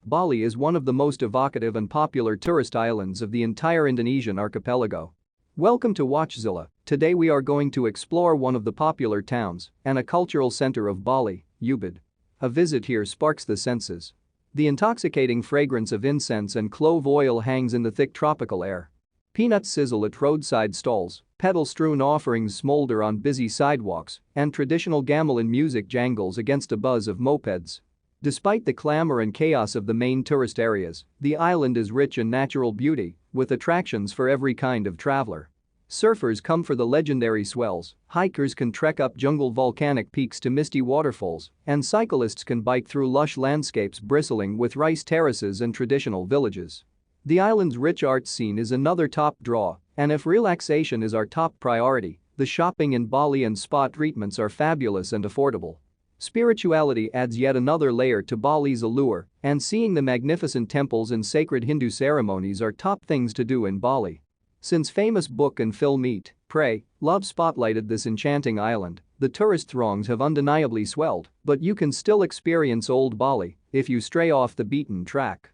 Bali is one of the most evocative and popular tourist islands of the entire Indonesian archipelago. Welcome to WatchZilla. Today we are going to explore one of the popular towns and a cultural center of Bali, Ubud. A visit here sparks the senses. The intoxicating fragrance of incense and clove oil hangs in the thick tropical air. Peanuts sizzle at roadside stalls, petal-strewn offerings smolder on busy sidewalks, and traditional gamelan music jangles against a buzz of mopeds. Despite the clamor and chaos of the main tourist areas, the island is rich in natural beauty, with attractions for every kind of traveler. Surfers come for the legendary swells, hikers can trek up jungle volcanic peaks to misty waterfalls, and cyclists can bike through lush landscapes bristling with rice terraces and traditional villages. The island's rich art scene is another top draw, and if relaxation is our top priority, the shopping in Bali and spa treatments are fabulous and affordable. Spirituality adds yet another layer to Bali's allure, and seeing the magnificent temples and sacred Hindu ceremonies are top things to do in Bali. Since famous book and film Eat, Pray, Love spotlighted this enchanting island, the tourist throngs have undeniably swelled, but you can still experience old Bali if you stray off the beaten track.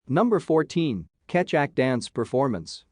Number 14. Kecak Dance Performance.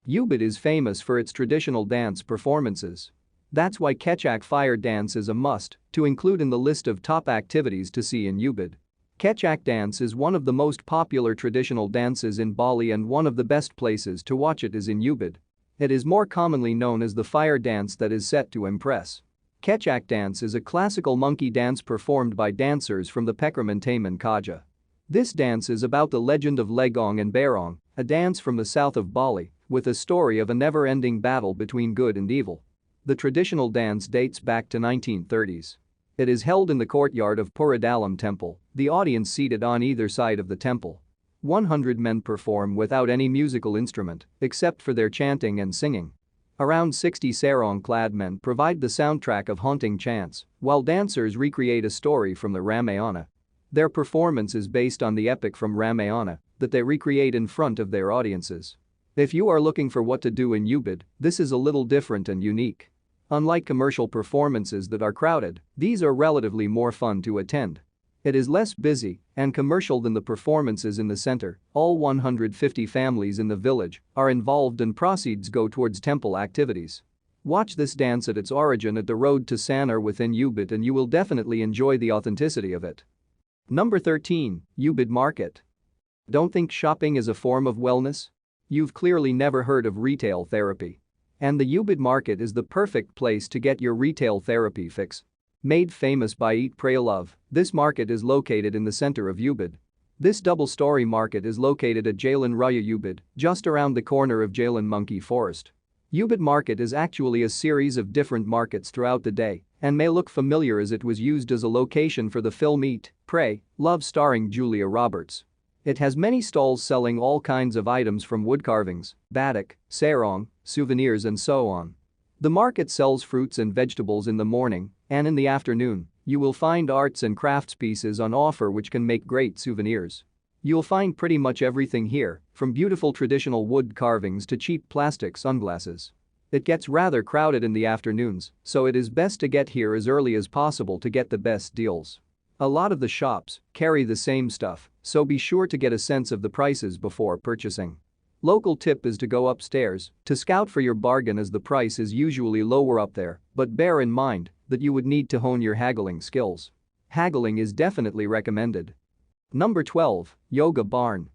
Ubud is famous for its traditional dance performances. That's why Kecak Fire Dance is a must to include in the list of top activities to see in Ubud. Kecak dance is one of the most popular traditional dances in Bali, and one of the best places to watch it is in Ubud. It is more commonly known as the fire dance that is set to impress. Kecak dance is a classical monkey dance performed by dancers from the Pekramantaman Kaja. This dance is about the legend of Legong and Barong, a dance from the south of Bali, with a story of a never-ending battle between good and evil. The traditional dance dates back to 1930s. It is held in the courtyard of Paraturda Temple, the audience seated on either side of the temple. 100 men perform without any musical instrument, except for their chanting and singing. Around 60 sarong-clad men provide the soundtrack of haunting chants, while dancers recreate a story from the Ramayana. Their performance is based on the epic from Ramayana that they recreate in front of their audiences. If you are looking for what to do in Ubud, this is a little different and unique. Unlike commercial performances that are crowded, these are relatively more fun to attend. It is less busy and commercial than the performances in the center. All 150 families in the village are involved and proceeds go towards temple activities. Watch this dance at its origin at the road to Sanar within Ubud and you will definitely enjoy the authenticity of it. Number 13. Ubud Market. Don't think shopping is a form of wellness? You've clearly never heard of retail therapy. And the Ubud Market is the perfect place to get your retail therapy fix. Made famous by Eat Pray Love, this market is located in the center of Ubud. This double-story market is located at Jalan Raya Ubud, just around the corner of Jalan Monkey Forest. Ubud Market is actually a series of different markets throughout the day and may look familiar as it was used as a location for the film Eat, Pray, Love starring Julia Roberts. It has many stalls selling all kinds of items from wood carvings, batik, sarong, souvenirs and so on. The market sells fruits and vegetables in the morning, and in the afternoon, you will find arts and crafts pieces on offer which can make great souvenirs. You'll find pretty much everything here, from beautiful traditional wood carvings to cheap plastic sunglasses. It gets rather crowded in the afternoons, so it is best to get here as early as possible to get the best deals. A lot of the shops carry the same stuff, so be sure to get a sense of the prices before purchasing. Local tip is to go upstairs to scout for your bargain, as the price is usually lower up there, but bear in mind that you would need to hone your haggling skills. Haggling is definitely recommended. Number 12. Yoga Barn.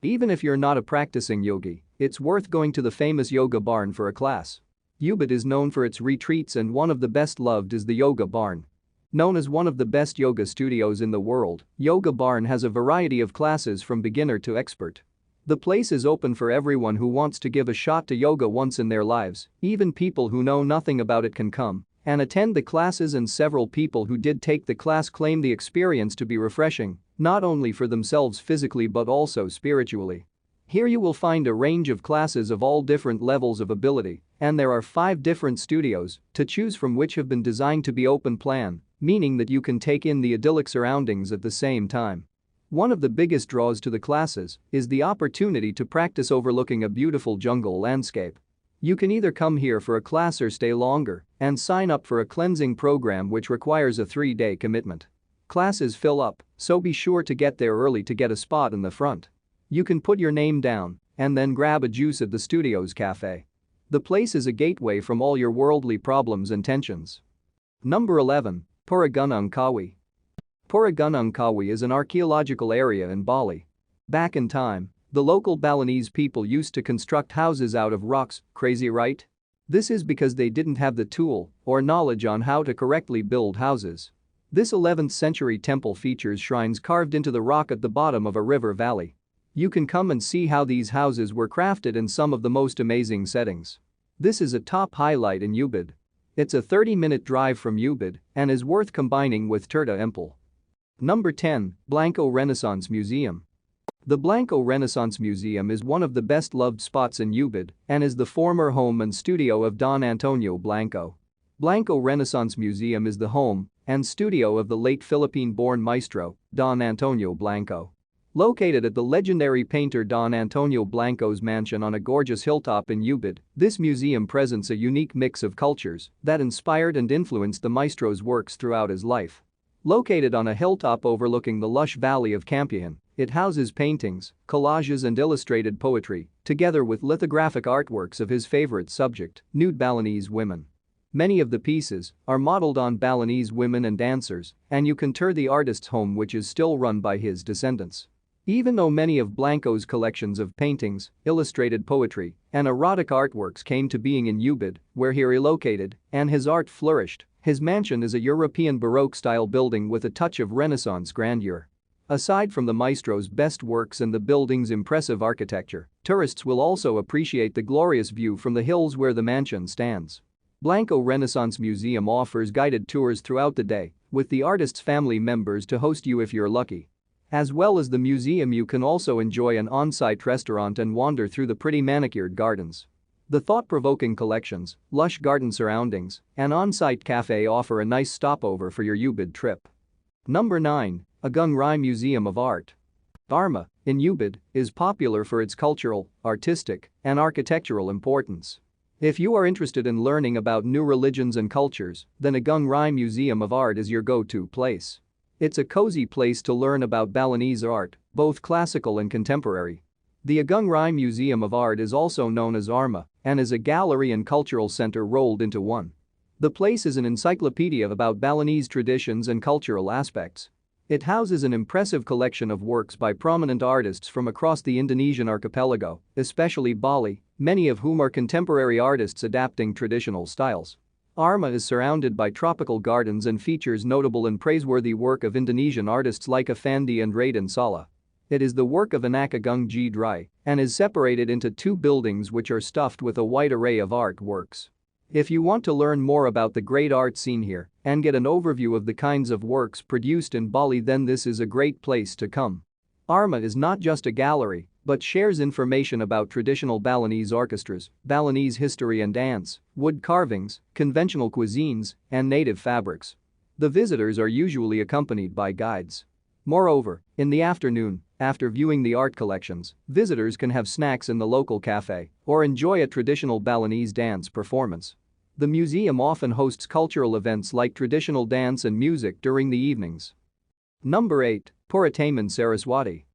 Even if you're not a practicing yogi, it's worth going to the famous Yoga Barn for a class. Ubud is known for its retreats, and one of the best loved is the Yoga Barn. Known as one of the best yoga studios in the world, Yoga Barn has a variety of classes from beginner to expert. The place is open for everyone who wants to give a shot to yoga once in their lives. Even people who know nothing about it can come and attend the classes, and several people who did take the class claim the experience to be refreshing, not only for themselves physically but also spiritually. Here you will find a range of classes of all different levels of ability, and there are 5 different studios to choose from which have been designed to be open plan, meaning that you can take in the idyllic surroundings at the same time. One of the biggest draws to the classes is the opportunity to practice overlooking a beautiful jungle landscape. You can either come here for a class or stay longer and sign up for a cleansing program which requires a 3-day commitment. Classes fill up, so be sure to get there early to get a spot in the front. You can put your name down and then grab a juice at the studio's cafe. The place is a gateway from all your worldly problems and tensions. Number 11. Purigan Angkawi. Purigan Angkawi is an archaeological area in Bali. Back in time, the local Balinese people used to construct houses out of rocks. Crazy, right? This is because they didn't have the tool or knowledge on how to correctly build houses. This 11th century temple features shrines carved into the rock at the bottom of a river valley. You can come and see how these houses were crafted in some of the most amazing settings. This is a top highlight in Ubud. It's a 30-minute drive from Ubud and is worth combining with Paraturda Temple. Number 10. Blanco Renaissance Museum. The Blanco Renaissance Museum is one of the best-loved spots in Ubud and is the former home and studio of Don Antonio Blanco. Blanco Renaissance Museum is the home and studio of the late Philippine-born maestro, Don Antonio Blanco. Located at the legendary painter Don Antonio Blanco's mansion on a gorgeous hilltop in Ubud, this museum presents a unique mix of cultures that inspired and influenced the maestro's works throughout his life. Located on a hilltop overlooking the lush valley of Campbell, it houses paintings, collages and illustrated poetry, together with lithographic artworks of his favorite subject, nude Balinese women. Many of the pieces are modeled on Balinese women and dancers, and you can tour the artist's home, which is still run by his descendants. Even though many of Blanco's collections of paintings, illustrated poetry, and erotic artworks came to being in Ubud, where he relocated, and his art flourished, his mansion is a European Baroque-style building with a touch of Renaissance grandeur. Aside from the maestro's best works and the building's impressive architecture, tourists will also appreciate the glorious view from the hills where the mansion stands. Blanco Renaissance Museum offers guided tours throughout the day, with the artist's family members to host you if you're lucky. As well as the museum, you can also enjoy an on-site restaurant and wander through the pretty manicured gardens. The thought-provoking collections, lush garden surroundings, and on-site cafe offer a nice stopover for your Ubud trip. Number 9. Agung Rai Museum of Art. Arma, in Ubud, is popular for its cultural, artistic, and architectural importance. If you are interested in learning about new religions and cultures, then Agung Rai Museum of Art is your go-to place. It's a cozy place to learn about Balinese art, both classical and contemporary. The Agung Rai Museum of Art is also known as Arma and is a gallery and cultural center rolled into one. The place is an encyclopedia about Balinese traditions and cultural aspects. It houses an impressive collection of works by prominent artists from across the Indonesian archipelago, especially Bali, many of whom are contemporary artists adapting traditional styles. Arma is surrounded by tropical gardens and features notable and praiseworthy work of Indonesian artists like Effendi and Raden Saleh. It is the work of Anak Agung G. Drai and is separated into two buildings which are stuffed with a wide array of artworks. If you want to learn more about the great art scene here and get an overview of the kinds of works produced in Bali, then this is a great place to come. Arma is not just a gallery, but shares information about traditional Balinese orchestras, Balinese history and dance, wood carvings, conventional cuisines, and native fabrics. The visitors are usually accompanied by guides. Moreover, in the afternoon, after viewing the art collections, visitors can have snacks in the local cafe or enjoy a traditional Balinese dance performance. The museum often hosts cultural events like traditional dance and music during the evenings. Number 8. Puritaman Saraswati.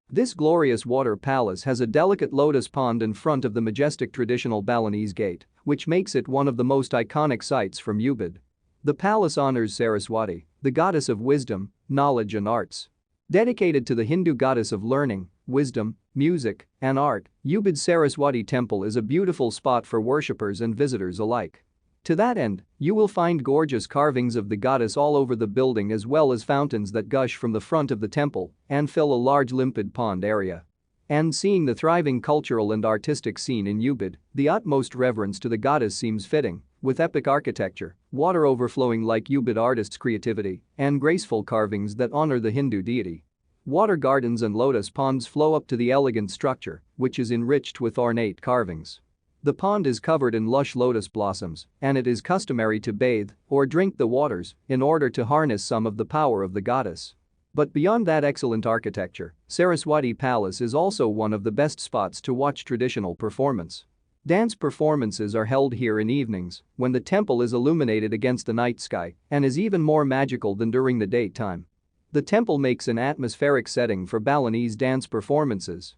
This glorious water palace has a delicate lotus pond in front of the majestic traditional Balinese gate, which makes it one of the most iconic sights from Ubud. The palace honors Saraswati, the goddess of wisdom, knowledge and arts. Dedicated to the Hindu goddess of learning, wisdom, music, and art, Ubud Saraswati Temple is a beautiful spot for worshippers and visitors alike. To that end, you will find gorgeous carvings of the goddess all over the building, as well as fountains that gush from the front of the temple and fill a large limpid pond area. And seeing the thriving cultural and artistic scene in Ubud, the utmost reverence to the goddess seems fitting, with epic architecture, water overflowing like Ubud artists' creativity, and graceful carvings that honor the Hindu deity. Water gardens and lotus ponds flow up to the elegant structure, which is enriched with ornate carvings. The pond is covered in lush lotus blossoms, and it is customary to bathe or drink the waters in order to harness some of the power of the goddess. But beyond that excellent architecture, Saraswati Palace is also one of the best spots to watch traditional performance. Dance performances are held here in evenings when the temple is illuminated against the night sky and is even more magical than during the daytime. The temple makes an atmospheric setting for Balinese dance performances.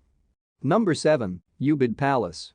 Number 7. Ubud Palace.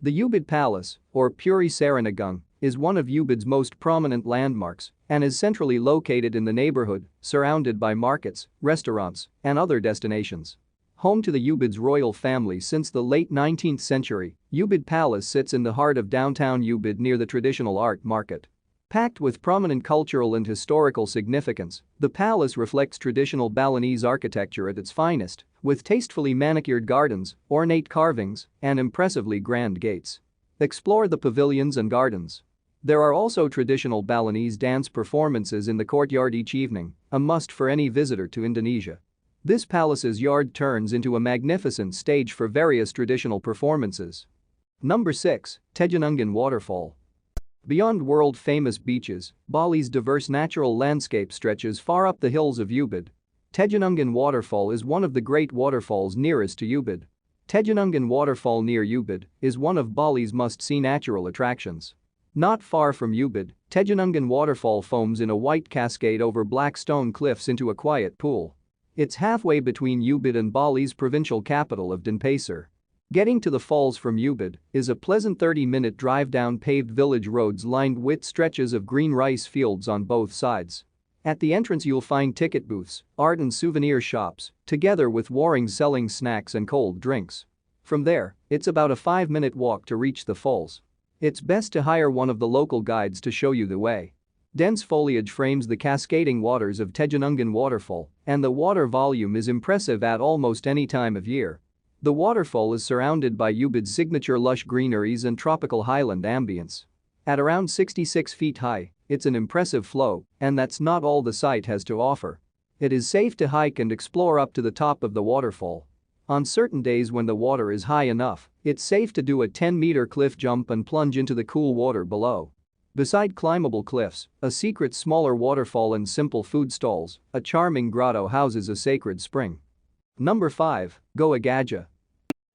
The Ubud Palace, or Puri Saranagung, is one of Ubud's most prominent landmarks and is centrally located in the neighborhood, surrounded by markets, restaurants, and other destinations. Home to the Ubud's royal family since the late 19th century, Ubud Palace sits in the heart of downtown Ubud near the traditional art market. Packed with prominent cultural and historical significance, the palace reflects traditional Balinese architecture at its finest, with tastefully manicured gardens, ornate carvings, and impressively grand gates. Explore the pavilions and gardens. There are also traditional Balinese dance performances in the courtyard each evening, a must for any visitor to Indonesia. This palace's yard turns into a magnificent stage for various traditional performances. Number 6. Tejinongan Waterfall. Beyond world-famous beaches, Bali's diverse natural landscape stretches far up the hills of Ubud. Tejinongan Waterfall is one of the great waterfalls nearest to Ubud. Tejinongan Waterfall near Ubud is one of Bali's must-see natural attractions. Not far from Ubud, Tejinongan Waterfall foams in a white cascade over black stone cliffs into a quiet pool. It's halfway between Ubud and Bali's provincial capital of Denpasar. Getting to the falls from Ubud is a pleasant 30-minute drive down paved village roads lined with stretches of green rice fields on both sides. At the entrance you'll find ticket booths, art and souvenir shops, together with warings selling snacks and cold drinks. From there, it's about a 5-minute walk to reach the falls. It's best to hire one of the local guides to show you the way. Dense foliage frames the cascading waters of Tejinongan Waterfall, and the water volume is impressive at almost any time of year. The waterfall is surrounded by Ubud's signature lush greeneries and tropical highland ambience. At around 66 feet high, it's an impressive flow, and that's not all the site has to offer. It is safe to hike and explore up to the top of the waterfall. On certain days when the water is high enough, it's safe to do a 10-meter cliff jump and plunge into the cool water below. Beside climbable cliffs, a secret smaller waterfall and simple food stalls, a charming grotto houses a sacred spring. Number 5. Goa Gajah.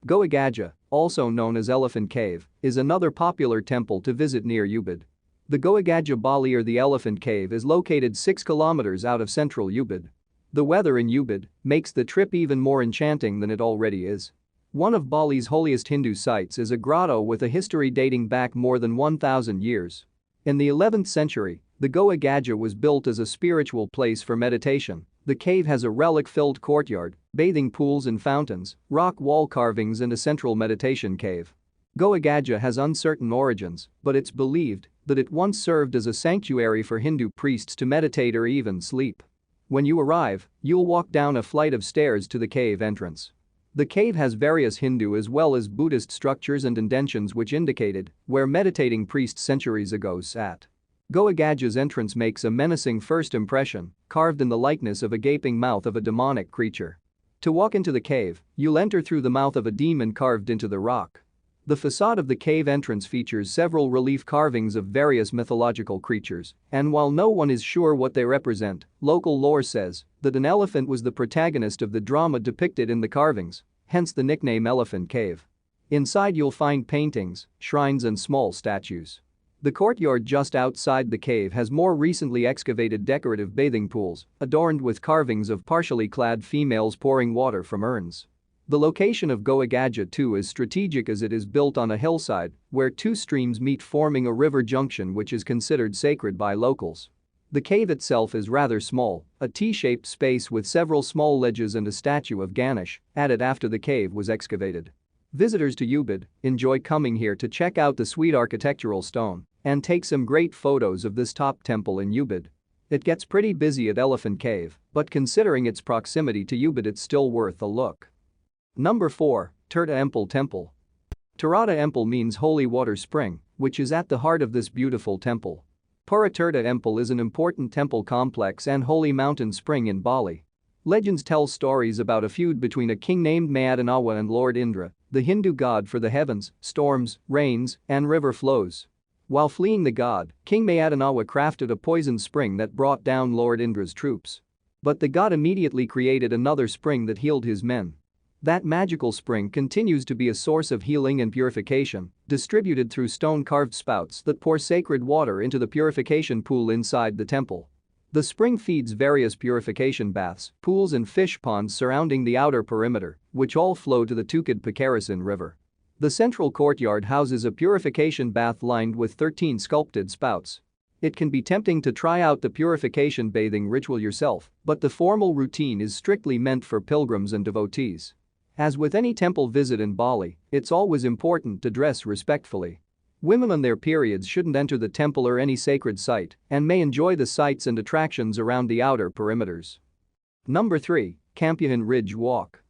Goa Gajah, also known as Elephant Cave, is another popular temple to visit near Ubud. The Goa Gajah Bali or the Elephant Cave is located 6 kilometers out of central Ubud. The weather in Ubud makes the trip even more enchanting than it already is. One of Bali's holiest Hindu sites is a grotto with a history dating back more than 1,000 years. In the 11th century, the Goa Gajah was built as a spiritual place for meditation. The cave has a relic-filled courtyard, bathing pools and fountains, rock wall carvings and a central meditation cave. Goa Gajah has uncertain origins, but it's believed that it once served as a sanctuary for Hindu priests to meditate or even sleep. When you arrive, you'll walk down a flight of stairs to the cave entrance. The cave has various Hindu as well as Buddhist structures and indentions which indicated where meditating priests centuries ago sat. Goa Gajah's entrance makes a menacing first impression, carved in the likeness of a gaping mouth of a demonic creature. To walk into the cave, you'll enter through the mouth of a demon carved into the rock. The facade of the cave entrance features several relief carvings of various mythological creatures, and while no one is sure what they represent, local lore says that an elephant was the protagonist of the drama depicted in the carvings, hence the nickname Elephant Cave. Inside you'll find paintings, shrines and small statues. The courtyard just outside the cave has more recently excavated decorative bathing pools, adorned with carvings of partially clad females pouring water from urns. The location of Goa Gajah too is strategic as it is built on a hillside where 2 streams meet forming a river junction which is considered sacred by locals. The cave itself is rather small, a T-shaped space with several small ledges and a statue of Ganesh added after the cave was excavated. Visitors to Ubud enjoy coming here to check out the sweet architectural stone and take some great photos of this top temple in Ubud. It gets pretty busy at Elephant Cave, but considering its proximity to Ubud it's still worth a look. Number 4. Paraturda Temple. Paraturda Temple means holy water spring, which is at the heart of this beautiful temple. Paraturda Temple is an important temple complex and holy mountain spring in Bali. Legends tell stories about a feud between a king named Mayadanawa and Lord Indra, the Hindu god for the heavens, storms, rains, and river flows. While fleeing the god, King Mayadanawa crafted a poison spring that brought down Lord Indra's troops. But the god immediately created another spring that healed his men. That magical spring continues to be a source of healing and purification, distributed through stone-carved spouts that pour sacred water into the purification pool inside the temple. The spring feeds various purification baths, pools and fish ponds surrounding the outer perimeter, which all flow to the Tukad Pakarasan River. The central courtyard houses a purification bath lined with 13 sculpted spouts. It can be tempting to try out the purification bathing ritual yourself, but the formal routine is strictly meant for pilgrims and devotees. As with any temple visit in Bali, it's always important to dress respectfully. Women on their periods shouldn't enter the temple or any sacred site and may enjoy the sights and attractions around the outer perimeters. Number 3. Campion Ridge Walk.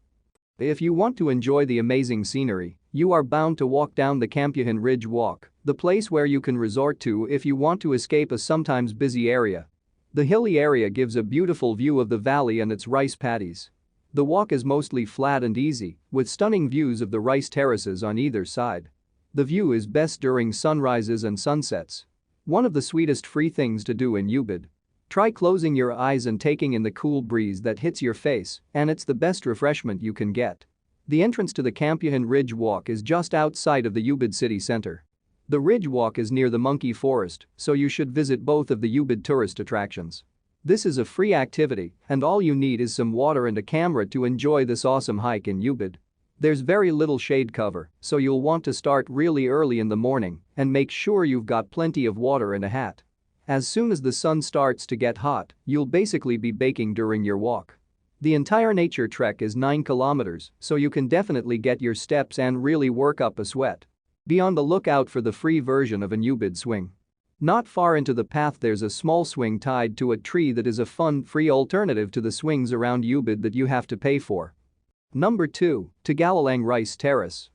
If you want to enjoy the amazing scenery, you are bound to walk down the Campion Ridge Walk, the place where you can resort to if you want to escape a sometimes busy area. The hilly area gives a beautiful view of the valley and its rice paddies. The walk is mostly flat and easy, with stunning views of the rice terraces on either side. The view is best during sunrises and sunsets. One of the sweetest free things to do in Ubud. Try closing your eyes and taking in the cool breeze that hits your face, and it's the best refreshment you can get. The entrance to the Campion Ridge Walk is just outside of the Ubud city center. The Ridge Walk is near the monkey forest, so you should visit both of the Ubud tourist attractions. This is a free activity, and all you need is some water and a camera to enjoy this awesome hike in Ubud. There's very little shade cover, so you'll want to start really early in the morning and make sure you've got plenty of water and a hat. As soon as the sun starts to get hot, you'll basically be baking during your walk. The entire nature trek is 9 kilometers, so you can definitely get your steps and really work up a sweat. Be on the lookout for the free version of an Ubud swing. Not far into the path there's a small swing tied to a tree that is a fun, free alternative to the swings around Ubud that you have to pay for. Number 2. Tagalang Rice Terrace.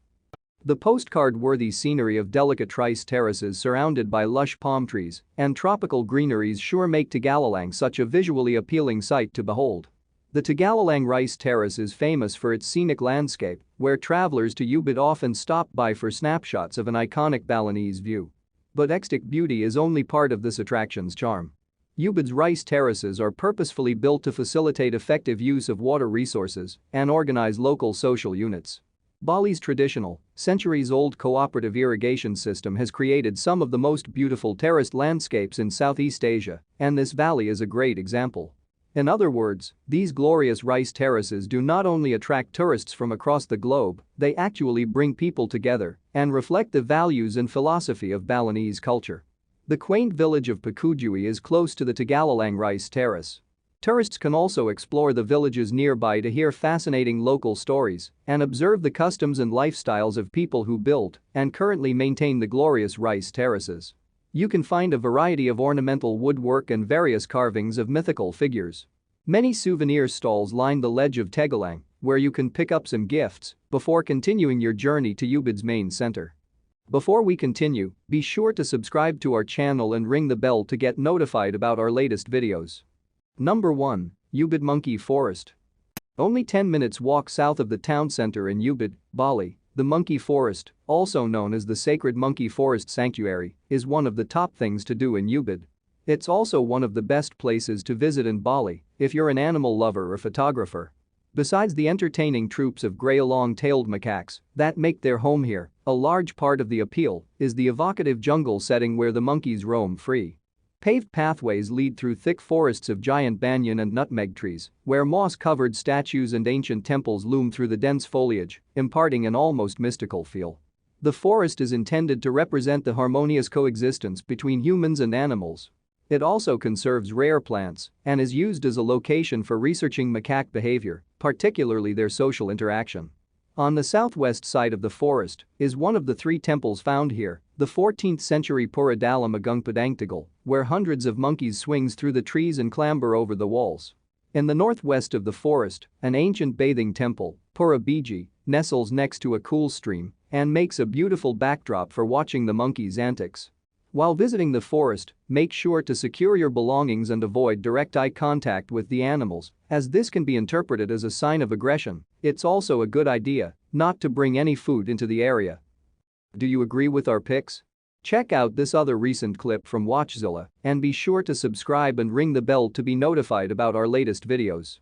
The postcard-worthy scenery of delicate rice terraces surrounded by lush palm trees and tropical greeneries sure make Tagalang such a visually appealing sight to behold. The Tagalang Rice Terrace is famous for its scenic landscape, where travelers to Ubud often stop by for snapshots of an iconic Balinese view. But extic beauty is only part of this attraction's charm. Ubud's rice terraces are purposefully built to facilitate effective use of water resources and organize local social units. Bali's traditional, centuries-old cooperative irrigation system has created some of the most beautiful terraced landscapes in Southeast Asia, and this valley is a great example. In other words, these glorious rice terraces do not only attract tourists from across the globe, they actually bring people together and reflect the values and philosophy of Balinese culture. The quaint village of Pakujui is close to the Tagalang Rice Terrace. Tourists can also explore the villages nearby to hear fascinating local stories and observe the customs and lifestyles of people who built and currently maintain the glorious rice terraces. You can find a variety of ornamental woodwork and various carvings of mythical figures. Many souvenir stalls line the ledge of Tagalang, where you can pick up some gifts before continuing your journey to Ubud's main center. Before we continue, be sure to subscribe to our channel and ring the bell to get notified about our latest videos. Number 1. Ubud Monkey Forest. Only 10 minutes walk south of the town center in Ubud, Bali. The Monkey Forest, also known as the Sacred Monkey Forest Sanctuary, is one of the top things to do in Ubud. It's also one of the best places to visit in Bali if you're an animal lover or photographer. Besides the entertaining troops of gray long-tailed macaques that make their home here, a large part of the appeal is the evocative jungle setting where the monkeys roam free. Paved pathways lead through thick forests of giant banyan and nutmeg trees, where moss-covered statues and ancient temples loom through the dense foliage, imparting an almost mystical feel. The forest is intended to represent the harmonious coexistence between humans and animals. It also conserves rare plants and is used as a location for researching macaque behavior, particularly their social interaction. On the southwest side of the forest is one of the 3 temples found here, the 14th century Puradalam Agung Padangtagal, where hundreds of monkeys swings through the trees and clamber over the walls. In the northwest of the forest, an ancient bathing temple, Pura Biji, nestles next to a cool stream and makes a beautiful backdrop for watching the monkeys' antics. While visiting the forest, make sure to secure your belongings and avoid direct eye contact with the animals, as this can be interpreted as a sign of aggression. It's also a good idea not to bring any food into the area. Do you agree with our picks? Check out this other recent clip from WatchZilla and be sure to subscribe and ring the bell to be notified about our latest videos.